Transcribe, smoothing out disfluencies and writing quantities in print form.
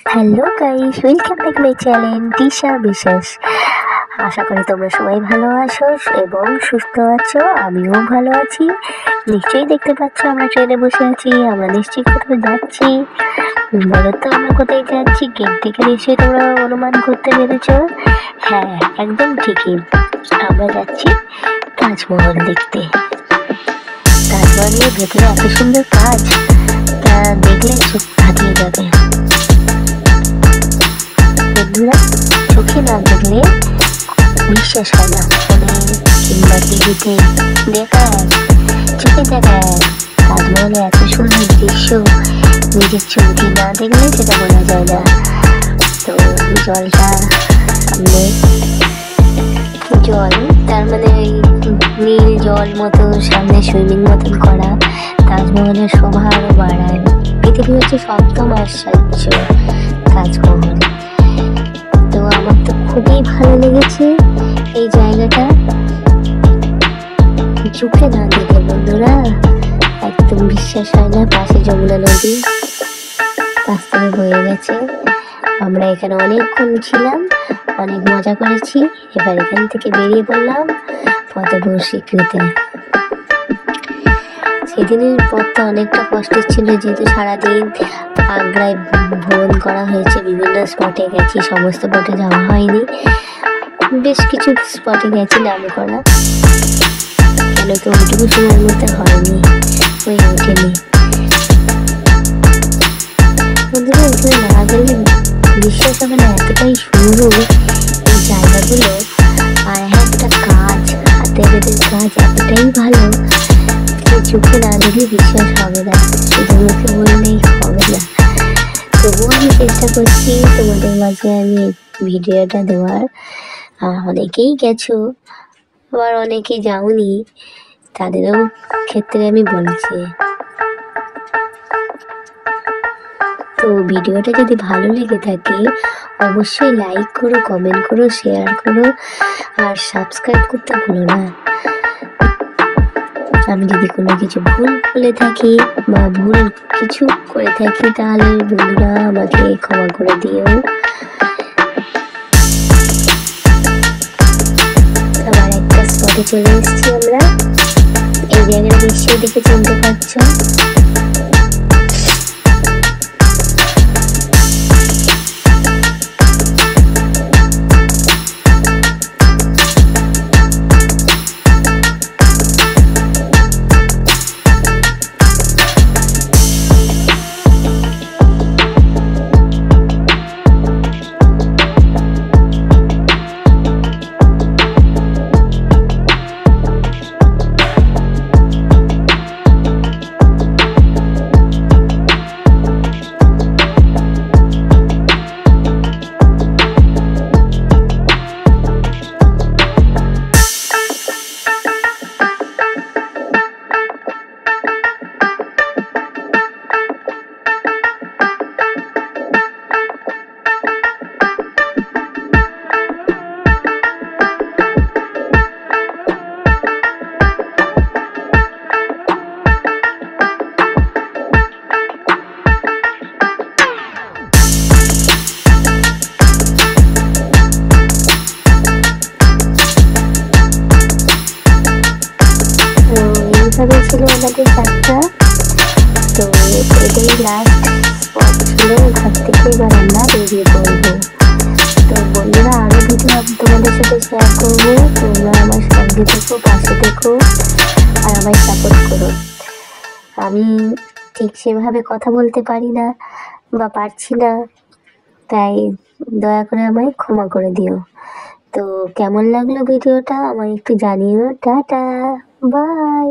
Hello guys, welcome back my channel Disha Biswas. আশা করি তোমরা সবাই ভালো আছো এবং সুস্থ আছো। আমিও ভালো আছি। নিশ্চয়ই দেখতে পাচ্ছ আমরা ট্রেনে বসে আছি। আমরা নিশ্চয়ই কোথাও যাচ্ছি। বলো তো আমরা কোথায় যাচ্ছি? গেট থেকে নিশ্চয়ই তোমরা অনুমান করতে পেরেছো। হ্যাঁ, একদম ঠিকই। আমরা যাচ্ছি তাজমহল দেখতে। তাজমহলের ভেতরে এত সুন্দর কাজ, তা দেখলে চোখ ধাঁধিয়ে যাবে। বন্ধুরা, চোখে না দেখলে বিশ্বাস হয় না। ফোনে কিংবা টিভিতে দেখা চোখে দেখা তাজমহলে এত সুন্দর দৃশ্য নিজের চোখে না দেখলে সেটা বোঝা যায় না। তো জলটা সামনে, জল তার মানে ওই নীল জল মতো সামনে সুইমিং মতন করা তাজমহলের শোভা আরো বাড়ায়। পৃথিবী হচ্ছে সপ্তম আশ্চর্য তাজমহল। তো আমার তো খুবই ভালো লেগেছে এই জায়গাটা। চোখে না দেখে বন্ধুরা একদম বিশ্বাস হয় না। পাশে যমুনা নদী পাশ থেকে বয়ে গেছে। আমরা এখানে অনেকক্ষণ ছিলাম, অনেক মজা করেছি। এবার এখান থেকে বেরিয়ে পড়লাম ফতেপুর সিক্রিতে। সেদিনের পথটা অনেকটা কষ্টের ছিল, যেহেতু সারাদিন আগ্রায় ভ্রমণ করা হয়েছে। বিভিন্ন স্পটে গেছি, সমস্ত স্পটে যাওয়া হয়নি। বেশ কিছু স্পটে গেছি নাম করা, কেন তো ওইটুকু সময়ের মধ্যে হয়নি, হয়ে ওঠেনি। বন্ধুরা, এখানে না গেলে বিশ্বাস হবে না এতটাই সুন্দর এই জায়গাগুলো। আর একটা কাজ, হাতের কাজ এতটাই ভালো যে চোখে না দেখলে বিশ্বাস হবে না, শুধু মুখে বললেই হবে না। তবুও আমি চেষ্টা করছি তোমাদের মাঝে আমি ভিডিওটা দেওয়ার। অনেকেই গেছো, আবার অনেকেই যাওনি, তাদেরও ক্ষেত্রে আমি বলছি। তো ভিডিওটা যদি ভালো লেগে থাকে অবশ্যই লাইক করো, কমেন্ট করো, শেয়ার করো আর সাবস্ক্রাইব করতে ভুলো না। আমি যদি কোনো কিছু ভুল বলে থাকি বা ভুল কিছু করে থাকি তাহলে বন্ধুরা আমাকে ক্ষমা করে দিও। আবার একটা স্পটে চলে এসেছি আমরা। এই জায়গাটা নিশ্চয়ই দেখে চিনতে পারছো। এইভাবে ছিল আমাদের যাত্রা। তো এটাই লাস্ট স্পট ছিল। এখান থেকে এবার আমরা বেরিয়ে পড়বো। তো বন্ধুরা, আরো ভিডিও আমি তোমাদের সাথে শেয়ার করবো। তোমরা আমার সঙ্গে থেকো, পাশে থেকো আর আমায় সাপোর্ট করো। আমি ঠিক সেভাবে কথা বলতে পারি না বা পারছি না, তাই দয়া করে আমায় ক্ষমা করে দিও। তো কেমন লাগলো ভিডিওটা আমায় একটু জানিও। Tata, by.